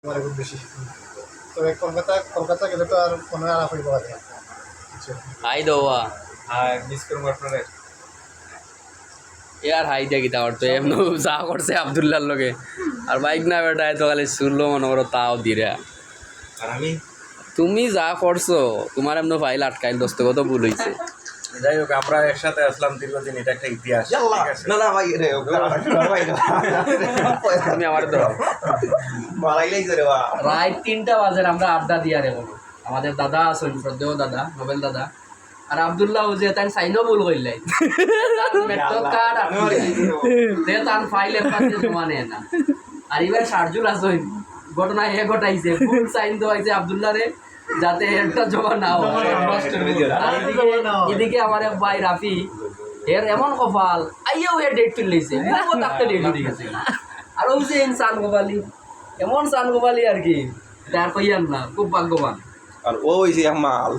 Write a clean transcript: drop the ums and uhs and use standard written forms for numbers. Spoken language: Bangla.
আমার খুব বেশি। তবে কলকাতা গেলে তো আর কোনো আলাপ হইব না। হাই দেওয়া আর মিস করবো আপনাদের ইয়ার হাই দিয়ে গীতা করতো এমন যা করছে আবদুল্লার লগে আর বাইক না বেটায় তো খালি শুনলো মনে করো তাও দিরা আর আমি তুমি যা করছো তোমার এমন ফাইল আটকাইল দোস্ত কত ভুল হয়েছে। যাই হোক আমরা একসাথে আসলাম দীর্ঘদিন, এটা একটা ইতিহাস। ঠিক আছে? না ভাই রে তুমি আমার তো মারাইলেই করে বা রাত 3টা বাজে আমরা আড্ডা দিয়া রে বলো আমাদের দাদা আছেন শ্রদ্ধেয় দাদা নোবেল দাদা আর আব্দুল্লাহ যে তাই সাইনও ভুল করলে মেট্রো কার্ড আপনি তার ফাইলের পাশে জমা নেয় না আর এবার শারজুল আসইন ঘটনা এ ঘটাইছে ফুল সাইন দেওয়াইছে আব্দুল্লাহ রে যাতে একটা জমা না হয়। আর এদিকে আমার এক ভাই রাফি এর এমন কপাল আইয়াও এর ডেট তুলে লইছে ও তাকতে ডেট হয়ে গেছে আর ওই যে ইনসান গোপালি এমন সান গোপালি আর কি তার কইয়ান না খুব ভাগ্যবান। আর ও হইছে মাল